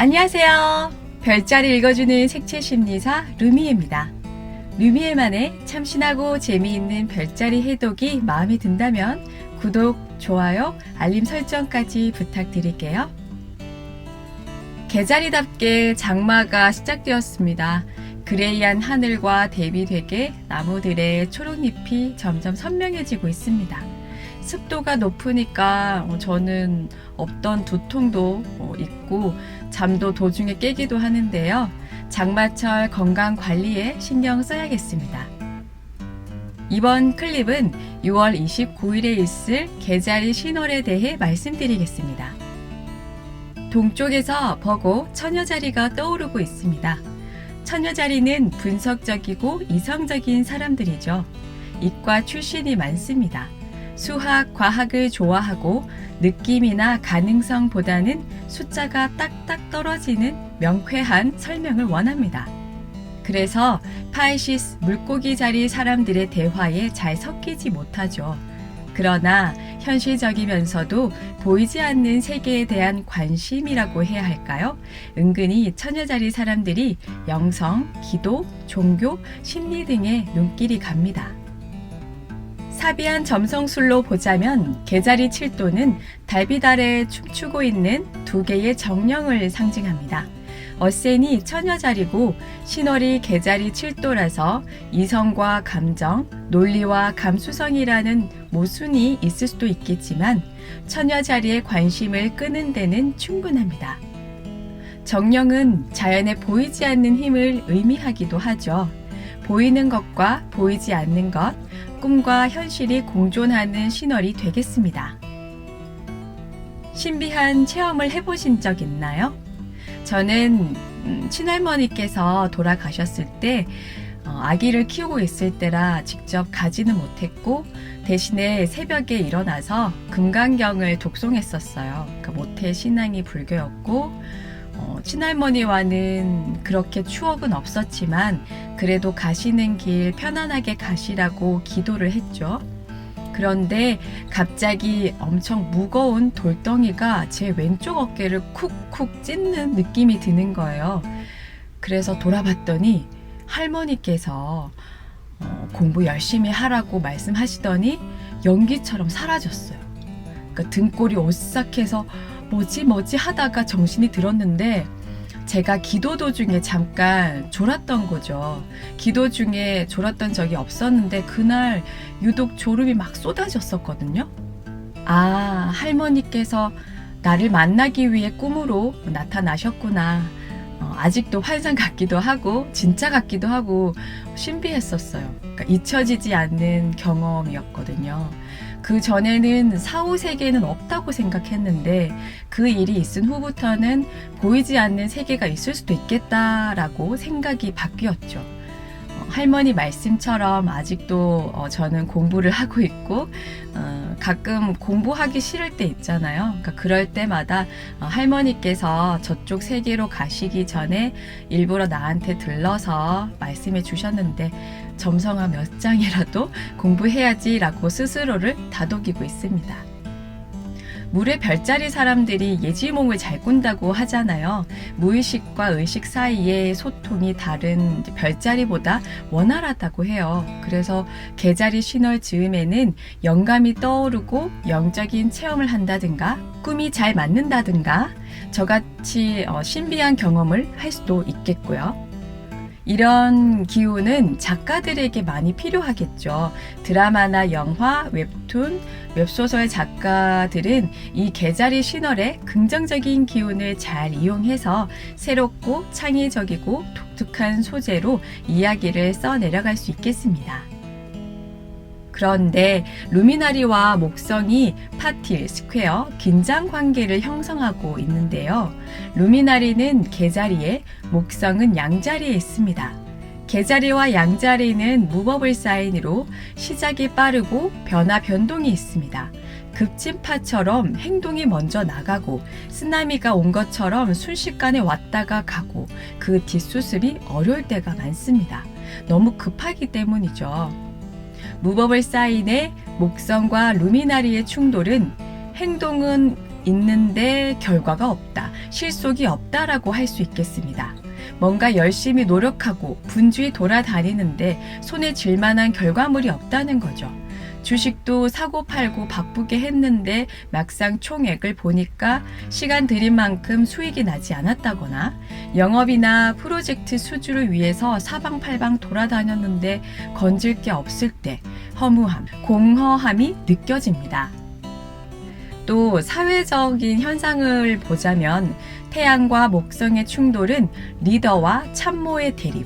안녕하세요. 별자리 읽어주는 색채 심리사 루미에입니다. 루미에만의 참신하고 재미있는 별자리 해독이 마음에 든다면 구독, 좋아요, 알림 설정까지 부탁드릴게요. 개자리답게 장마가 시작되었습니다. 그레이한 하늘과 대비되게 나무들의 초록잎이 점점 선명해지고 있습니다. 습도가 높으니까 저는 없던 두통도 있고 잠도 도중에 깨기도 하는데요. 장마철 건강 관리에 신경 써야겠습니다. 이번 클립은 6월 29일에 있을 개자리 신월에 대해 말씀드리겠습니다. 동쪽에서 버고 처녀자리가 떠오르고 있습니다. 처녀자리는 분석적이고 이성적인 사람들이죠. 이과 출신이 많습니다. 수학, 과학을 좋아하고 느낌이나 가능성보다는 숫자가 딱딱 떨어지는 명쾌한 설명을 원합니다. 그래서 파이시스 물고기 자리 사람들의 대화에 잘 섞이지 못하죠. 그러나 현실적이면서도 보이지 않는 세계에 대한 관심이라고 해야 할까요? 은근히 처녀자리 사람들이 영성, 기도, 종교, 심리 등에 눈길이 갑니다. 사비한 점성술로 보자면 개자리 7도는 달비달에 춤추고 있는 두 개의 정령을 상징합니다. 어센이 처녀자리고 신월이 개자리 7도라서 이성과 감정, 논리와 감수성이라는 모순이 있을 수도 있겠지만 처녀자리의 관심을 끄는 데는 충분합니다. 정령은 자연에 보이지 않는 힘을 의미하기도 하죠. 보이는 것과 보이지 않는 것, 꿈과 현실이 공존하는 신월이 되겠습니다. 신비한 체험을 해보신 적 있나요? 저는 친할머니께서 돌아가셨을 때 아기를 키우고 있을 때라 직접 가지는 못했고 대신에 새벽에 일어나서 금강경을 독송했었어요. 그러니까 모태 신앙이 불교였고 친할머니와는 그렇게 추억은 없었지만 그래도 가시는 길 편안하게 가시라고 기도를 했죠. 그런데 갑자기 엄청 무거운 돌덩이가 제 왼쪽 어깨를 쿡쿡 찢는 느낌이 드는 거예요. 그래서 돌아봤더니 할머니께서 공부 열심히 하라고 말씀하시더니 연기처럼 사라졌어요. 그러니까 등골이 오싹해서 뭐지 하다가 정신이 들었는데 제가 기도 도중에 잠깐 졸았던 거죠. 기도 중에 졸았던 적이 없었는데 그날 유독 졸음이 막 쏟아졌었거든요. 아, 할머니께서 나를 만나기 위해 꿈으로 나타나셨구나. 아직도 환상 같기도 하고 진짜 같기도 하고 신비했었어요. 그러니까 잊혀지지 않는 경험이었거든요. 그 전에는 사후세계는 없다고 생각했는데 그 일이 있은 후부터는 보이지 않는 세계가 있을 수도 있겠다라고 생각이 바뀌었죠. 할머니 말씀처럼 아직도 저는 공부를 하고 있고 가끔 공부하기 싫을 때 있잖아요. 그러니까 그럴 때마다 할머니께서 저쪽 세계로 가시기 전에 일부러 나한테 들러서 말씀해 주셨는데 점성화 몇 장이라도 공부해야지라고 스스로를 다독이고 있습니다. 물의 별자리 사람들이 예지몽을 잘 꾼다고 하잖아요. 무의식과 의식 사이의 소통이 다른 별자리보다 원활하다고 해요. 그래서 개자리 신월 즈음에는 영감이 떠오르고 영적인 체험을 한다든가 꿈이 잘 맞는다든가 저같이 신비한 경험을 할 수도 있겠고요. 이런 기운은 작가들에게 많이 필요하겠죠. 드라마나 영화, 웹툰, 웹소설 작가들은 이 개자리 신월의 긍정적인 기운을 잘 이용해서 새롭고 창의적이고 독특한 소재로 이야기를 써내려갈 수 있겠습니다. 그런데 루미나리와 목성이 파틸, 스퀘어, 긴장 관계를 형성하고 있는데요. 루미나리는 개자리에, 목성은 양자리에 있습니다. 개자리와 양자리는 무버블 사인으로 시작이 빠르고 변동이 있습니다. 급진파처럼 행동이 먼저 나가고 쓰나미가 온 것처럼 순식간에 왔다가 가고 그 뒷수습이 어려울 때가 많습니다. 너무 급하기 때문이죠. 무버블 사인의 목성과 루미나리의 충돌은 행동은 있는데 결과가 없다, 실속이 없다라고 할 수 있겠습니다. 뭔가 열심히 노력하고 분주히 돌아다니는데 손에 쥘 만한 결과물이 없다는 거죠. 주식도 사고 팔고 바쁘게 했는데 막상 총액을 보니까 시간 들인 만큼 수익이 나지 않았다거나, 영업이나 프로젝트 수주를 위해서 사방팔방 돌아다녔는데 건질 게 없을 때 허무함, 공허함이 느껴집니다. 또 사회적인 현상을 보자면 태양과 목성의 충돌은 리더와 참모의 대립,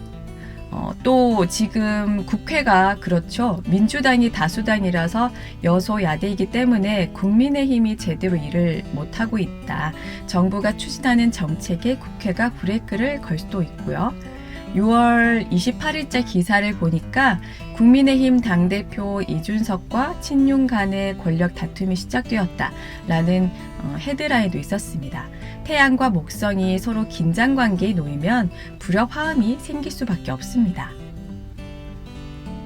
또 지금 국회가 그렇죠. 민주당이 다수당이라서 여소야대이기 때문에 국민의힘이 제대로 일을 못하고 있다. 정부가 추진하는 정책에 국회가 브레이크를 걸 수도 있고요. 6월 28일자 기사를 보니까 국민의힘 당대표 이준석과 친윤 간의 권력 다툼이 시작되었다라는 헤드라인도 있었습니다. 태양과 목성이 서로 긴장 관계에 놓이면 불협화음이 생길 수밖에 없습니다.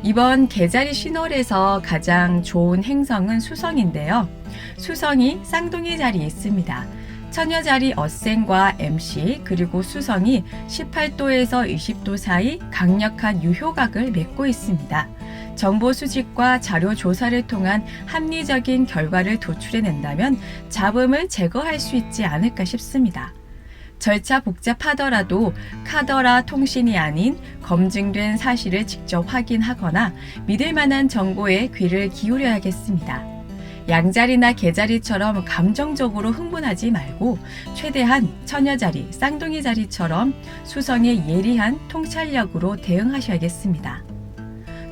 이번 개자리 신월에서 가장 좋은 행성은 수성인데요. 수성이 쌍둥이 자리에 있습니다. 처녀자리 어센과 MC 그리고 수성이 18도에서 20도 사이 강력한 유효각을 맺고 있습니다. 정보 수집과 자료 조사를 통한 합리적인 결과를 도출해낸다면 잡음을 제거할 수 있지 않을까 싶습니다. 절차 복잡하더라도 카더라 통신이 아닌 검증된 사실을 직접 확인하거나 믿을 만한 정보에 귀를 기울여야겠습니다. 양자리나 개자리처럼 감정적으로 흥분하지 말고 최대한 처녀자리, 쌍둥이 자리처럼 수성의 예리한 통찰력으로 대응하셔야겠습니다.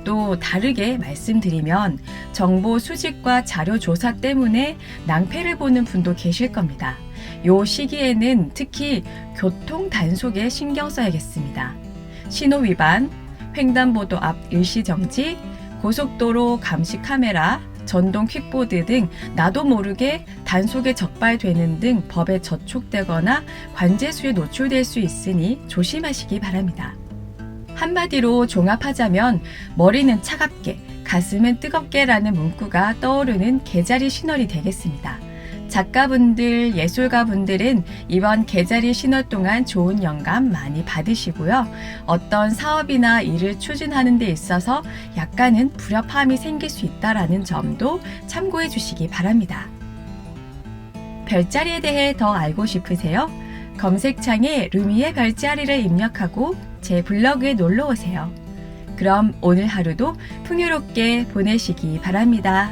또 다르게 말씀드리면 정보 수집과 자료 조사 때문에 낭패를 보는 분도 계실 겁니다. 요 시기에는 특히 교통 단속에 신경 써야겠습니다. 신호 위반, 횡단보도 앞 일시정지, 고속도로 감시 카메라, 전동 퀵보드 등 나도 모르게 단속에 적발되는 등 법에 저촉되거나 관제수에 노출될 수 있으니 조심하시기 바랍니다. 한마디로 종합하자면 머리는 차갑게, 가슴은 뜨겁게라는 문구가 떠오르는 개자리 신월이 되겠습니다. 작가분들, 예술가분들은 이번 개자리 신월 동안 좋은 영감 많이 받으시고요. 어떤 사업이나 일을 추진하는 데 있어서 약간은 불협화음이 생길 수 있다는 점도 참고해 주시기 바랍니다. 별자리에 대해 더 알고 싶으세요? 검색창에 루미의 별자리를 입력하고 제 블로그에 놀러 오세요. 그럼 오늘 하루도 풍요롭게 보내시기 바랍니다.